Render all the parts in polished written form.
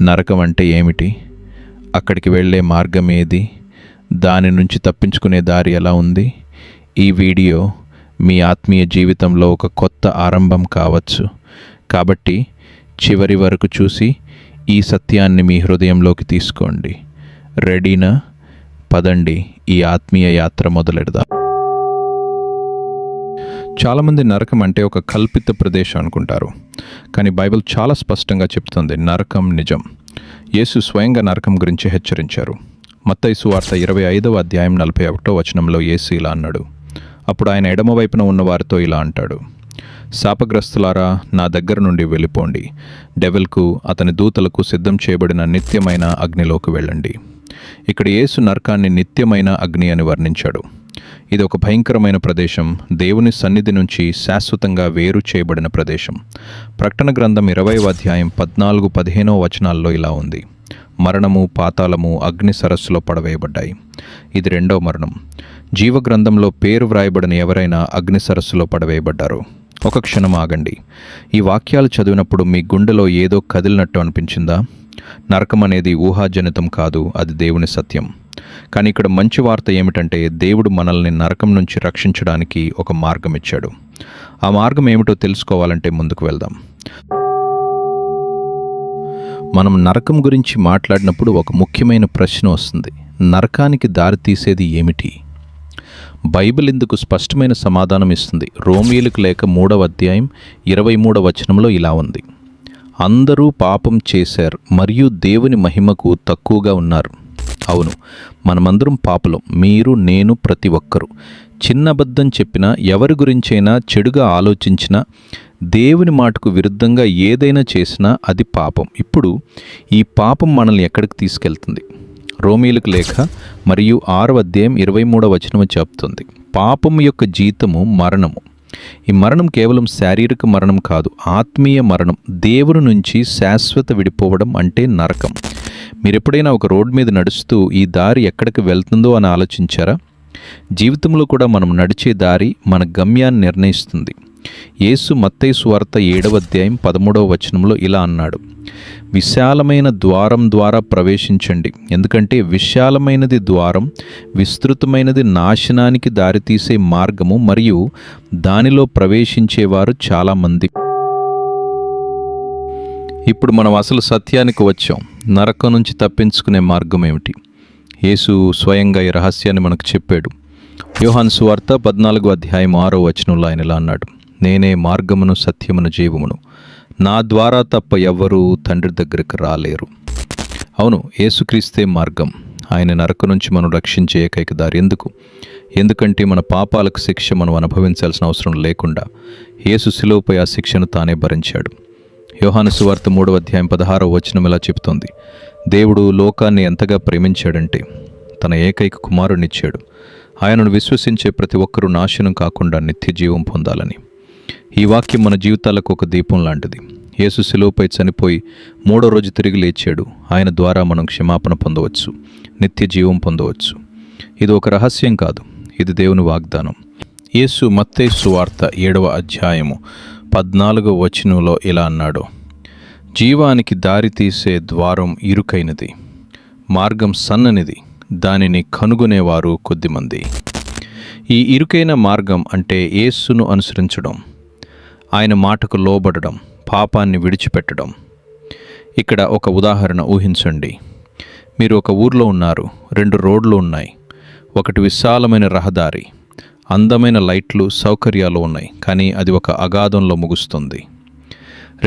నరకం అంటే ఏమిటి? అక్కడికి వెళ్ళే మార్గం ఏది? దాని నుంచి తప్పించుకునే దారి ఎలా ఉంది? ఈ వీడియో మీ ఆత్మీయ జీవితంలో ఒక కొత్త ఆరంభం కావచ్చు. కాబట్టి చివరి వరకు చూసి ఈ సత్యాన్ని మీ హృదయంలోకి తీసుకోండి. రెడీనా? పదండి, ఈ ఆత్మీయ యాత్ర మొదలెడదాం. చాలామంది నరకం అంటే ఒక కల్పిత ప్రదేశం అనుకుంటారు. కానీ బైబిల్ చాలా స్పష్టంగా చెప్తుంది, నరకం నిజం. యేసు స్వయంగా నరకం గురించి హెచ్చరించారు. మత్తయి సువార్త 25వ అధ్యాయం 41వ వచనంలో యేసు ఇలా అన్నాడు. అప్పుడు ఆయన ఎడమవైపున ఉన్నవారితో ఇలా అంటాడు, శాపగ్రస్తులారా, నా దగ్గర నుండి వెళ్ళిపోండి. డెవిల్కు అతని దూతలకు సిద్ధం చేయబడిన నిత్యమైన అగ్నిలోకి వెళ్ళండి. ఇక్కడ యేసు నరకాన్ని నిత్యమైన అగ్ని అని వర్ణించాడు. ఇది ఒక భయంకరమైన ప్రదేశం, దేవుని సన్నిధి నుంచి శాశ్వతంగా వేరు చేయబడిన ప్రదేశం. ప్రకటన గ్రంథం 20వ అధ్యాయం 14-15 వచనాల్లో ఇలా ఉంది, మరణము, పాతాళము అగ్ని సరస్సులో పడవేయబడ్డాయి. ఇది రెండవ మరణం. జీవగ్రంథంలో పేరు వ్రాయబడిన ఎవరైనా అగ్ని సరస్సులో పడవేయబడ్డారు. ఒక క్షణం ఆగండి. ఈ వాక్యాలు చదివినప్పుడు మీ గుండెలో ఏదో కదిలినట్టు అనిపించిందా? నరకం అనేది ఊహాజనితం కాదు, అది దేవుని సత్యం. కానీ ఇక్కడ మంచి వార్త ఏమిటంటే, దేవుడు మనల్ని నరకం నుంచి రక్షించడానికి ఒక మార్గం ఇచ్చాడు. ఆ మార్గం ఏమిటో తెలుసుకోవాలంటే ముందుకు వెళ్దాం. మనం నరకం గురించి మాట్లాడినప్పుడు ఒక ముఖ్యమైన ప్రశ్న వస్తుంది, నరకానికి దారి తీసేది ఏమిటి? బైబిల్ ఇందుకు స్పష్టమైన సమాధానం ఇస్తుంది. రోమీయులకు లేఖ 3వ అధ్యాయం 23వ వచనంలో ఇలా ఉంది, అందరూ పాపం చేశారు మరియు దేవుని మహిమకు తక్కువగా ఉన్నారు. అవును, మనమందరం పాపలం. మీరు, నేను, ప్రతి ఒక్కరూ. చిన్న అబద్ధం చెప్పినా, ఎవరి గురించైనా చెడుగా ఆలోచించినా, దేవుని మాటకు విరుద్ధంగా ఏదైనా చేసినా అది పాపం. ఇప్పుడు ఈ పాపం మనల్ని ఎక్కడికి తీసుకెళ్తుంది? రోమీయులకు లేఖ మరియు 6వ అధ్యాయం 23వ వచనము చెప్తుంది, పాపం యొక్క జీతము మరణము. ఈ మరణం కేవలం శారీరక మరణం కాదు, ఆత్మీయ మరణం. దేవుని నుంచి శాశ్వత విడిపోవడం అంటే నరకం. మీరు ఎప్పుడైనా ఒక రోడ్డు మీద నడుస్తూ ఈ దారి ఎక్కడికి వెళ్తుందో అని ఆలోచించారా? జీవితంలో కూడా మనం నడిచే దారి మన గమ్యాన్ని నిర్ణయిస్తుంది. యేసు మత్తయి సువార్త 7వ అధ్యాయం 13వ వచనంలో ఇలా అన్నాడు, విశాలమైన ద్వారం ద్వారా ప్రవేశించండి, ఎందుకంటే విశాలమైనది ద్వారం, విస్తృతమైనది నాశనానికి దారితీసే మార్గము, మరియు దానిలో ప్రవేశించేవారు చాలామంది. ఇప్పుడు మనం అసలు సత్యానికి వచ్చాం. నరకం నుంచి తప్పించుకునే మార్గం ఏమిటి? యేసు స్వయంగా ఈ రహస్యాన్ని మనకు చెప్పాడు. యోహాను సువార్త 14వ అధ్యాయం 6వ వచనంలో ఆయన ఇలా అన్నాడు, నేనే మార్గమును, సత్యమును, జీవమును, నా ద్వారా తప్ప ఎవ్వరూ తండ్రి దగ్గరికి రాలేరు. అవును, యేసుక్రీస్తే మార్గం. ఆయన నరకం నుంచి మనం రక్షించే ఏకైక దారి. ఎందుకంటే మన పాపాలకు శిక్ష మనం అనుభవించాల్సిన అవసరం లేకుండా యేసు శిలువపై ఆ శిక్షను తానే భరించాడు. యోహాను సువార్త 3వ అధ్యాయం 16వ వచనం ఇలా చెబుతోంది, దేవుడు లోకాన్ని ఎంతగా ప్రేమించాడంటే తన ఏకైక కుమారునిచ్చాడు, ఆయనను విశ్వసించే ప్రతి ఒక్కరూ నాశనం కాకుండా నిత్య జీవం పొందాలని. ఈ వాక్యం మన జీవితాలకు ఒక దీపం లాంటిది. యేసు శిలువపై చనిపోయి 3వ రోజు తిరిగి లేచాడు. ఆయన ద్వారా మనం క్షమాపణ పొందవచ్చు, నిత్య జీవం పొందవచ్చు. ఇది ఒక రహస్యం కాదు, ఇది దేవుని వాగ్దానం. యేసు మత్తయి సువార్త 7వ అధ్యాయము 14వ వచనంలో ఇలా అన్నాడు, జీవానికి దారి తీసే ద్వారం ఇరుకైనది, మార్గం సన్ననిది, దానిని కనుగొనేవారు కొద్దిమంది. ఈ ఇరుకైన మార్గం అంటే యేసును అనుసరించడం, ఆయన మాటకు లోబడడం, పాపాన్ని విడిచిపెట్టడం. ఇక్కడ ఒక ఉదాహరణ ఊహించండి. మీరు ఒక ఊర్లో ఉన్నారు. 2 రోడ్లు ఉన్నాయి. ఒకటి విశాలమైన రహదారి, అందమైన లైట్లు, సౌకర్యాలు ఉన్నాయి. కానీ అది ఒక అగాధంలో ముగుస్తుంది.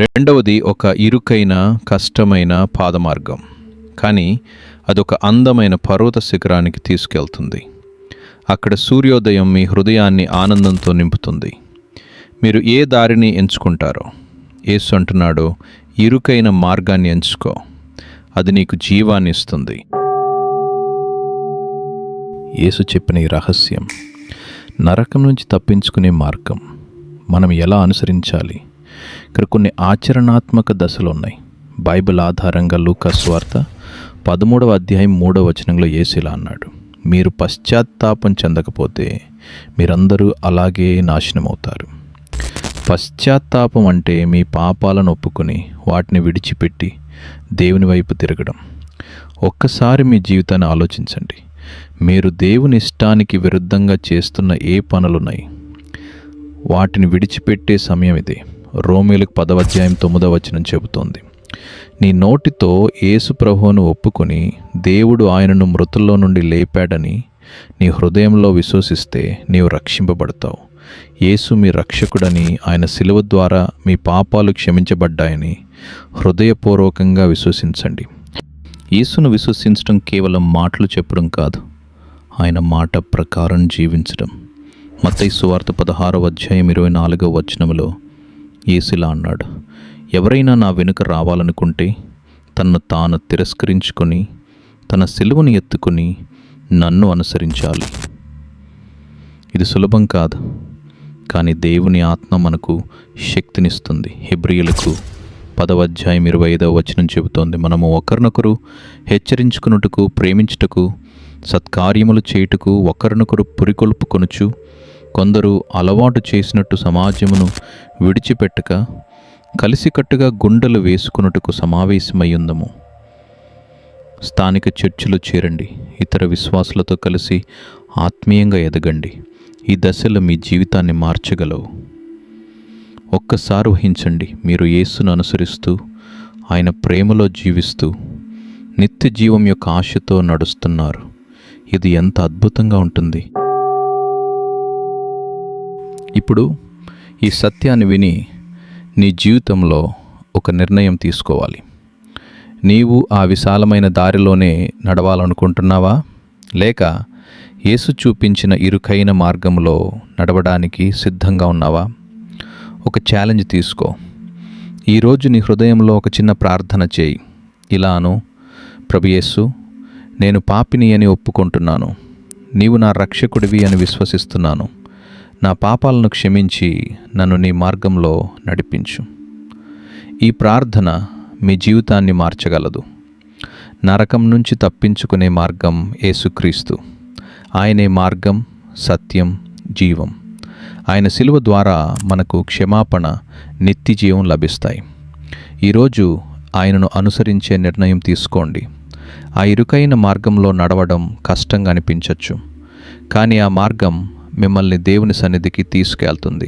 రెండవది ఒక ఇరుకైన, కష్టమైన పాదమార్గం. కానీ అదొక అందమైన పర్వత శిఖరానికి తీసుకెళ్తుంది. అక్కడ సూర్యోదయం మీ హృదయాన్ని ఆనందంతో నింపుతుంది. మీరు ఏ దారిని ఎంచుకుంటారో? యేసు అంటున్నాడు, ఇరుకైన మార్గాన్ని ఎంచుకో, అది నీకు జీవాన్ని ఇస్తుంది. యేసు చెప్పిన ఈ రహస్యం, నరకం నుంచి తప్పించుకునే మార్గం మనం ఎలా అనుసరించాలి? ఇక్కడ కొన్ని ఆచరణాత్మక దశలు ఉన్నాయి. బైబిల్ ఆధారంగా లూకా సువార్త 13వ అధ్యాయం 3వ వచనంలో యేసు ఇలా అన్నాడు, మీరు పశ్చాత్తాపం చెందకపోతే మీరందరూ అలాగే నాశనమవుతారు. పశ్చాత్తాపం అంటే మీ పాపాలను ఒప్పుకొని వాటిని విడిచిపెట్టి దేవుని వైపు తిరగడం. ఒక్కసారి మీ జీవితాన్ని ఆలోచించండి. మీరు దేవుని ఇష్టానికి విరుద్ధంగా చేస్తున్న ఏ పనులున్నాయి, వాటిని విడిచిపెట్టే సమయం ఇదే. రోమీయులకు 10వ అధ్యాయం 9వ వచనం చెబుతోంది, నీ నోటితో యేసు ప్రభువును ఒప్పుకొని దేవుడు ఆయనను మృతుల్లో నుండి లేపాడని నీ హృదయంలో విశ్వసిస్తే నీవు రక్షింపబడతావు. యేసు మీ రక్షకుడని, ఆయన శిలువ ద్వారా మీ పాపాలు క్షమించబడ్డాయని హృదయపూర్వకంగా విశ్వసించండి. యేసును విశ్వసించడం కేవలం మాటలు చెప్పడం కాదు, ఆయన మాట ప్రకారం జీవించడం. మత్తయి సువార్త 16వ అధ్యాయం 24వ వచనములో యేసు ఇలా అన్నాడు, ఎవరైనా నా వెనుక రావాలనుకుంటే తన్ను తాను తిరస్కరించుకొని తన సిలువను ఎత్తుకుని నన్ను అనుసరించాలి. ఇది సులభం కాదు, కానీ దేవుని ఆత్మ మనకు శక్తినిస్తుంది. హెబ్రీయులకు 10వ అధ్యాయం 25వ వచనం చెబుతోంది, మనము ఒకరినొకరు హెచ్చరించుకున్నట్టుకు, ప్రేమించుటకు, సత్కార్యములు చేయుటకు ఒకరినొకరు పురికొల్పుకొనుచు, కొందరు అలవాటు చేసినట్టు సమాజమును విడిచిపెట్టక కలిసికట్టుగా గుండెలు వేసుకున్నట్టుకు సమావేశమయ్యుందము. స్థానిక చర్చిలో చేరండి, ఇతర విశ్వాసులతో కలిసి ఆత్మీయంగా ఎదగండి. ఈ దశలో మీ జీవితాన్ని మార్చగలవు. ఒక్కసారి ఊహించండి, మీరు యేసును అనుసరిస్తూ ఆయన ప్రేమలో జీవిస్తూ నిత్య జీవం యొక్క ఆశతో నడుస్తున్నారు. ఇది ఎంత అద్భుతంగా ఉంటుంది. ఇప్పుడు ఈ సత్యాన్ని విని నీ జీవితంలో ఒక నిర్ణయం తీసుకోవాలి. నీవు ఆ విశాలమైన దారిలోనే నడవాలనుకుంటున్నావా, లేక యేసు చూపించిన ఇరుకైన మార్గంలో నడవడానికి సిద్ధంగా ఉన్నావా? ఒక ఛాలెంజ్ తీసుకో. ఈరోజు నీ హృదయంలో ఒక చిన్న ప్రార్థన చేయి. ఇలాను, ప్రభు యేసు, నేను పాపిని అని ఒప్పుకుంటున్నాను. నీవు నా రక్షకుడివి అని విశ్వసిస్తున్నాను. నా పాపాలను క్షమించి నన్ను నీ మార్గంలో నడిపించు. ఈ ప్రార్థన మీ జీవితాన్ని మార్చగలదు. నరకం నుంచి తప్పించుకునే మార్గం యేసుక్రీస్తు. ఆయనే మార్గం, సత్యం, జీవం. ఆయన శిలువ ద్వారా మనకు క్షమాపణ, నిత్య జీవం లభిస్తాయి. ఈరోజు ఆయనను అనుసరించే నిర్ణయం తీసుకోండి. ఆ ఇరుకైన మార్గంలో నడవడం కష్టంగా అనిపించవచ్చు, కానీ ఆ మార్గం మిమ్మల్ని దేవుని సన్నిధికి తీసుకెళ్తుంది.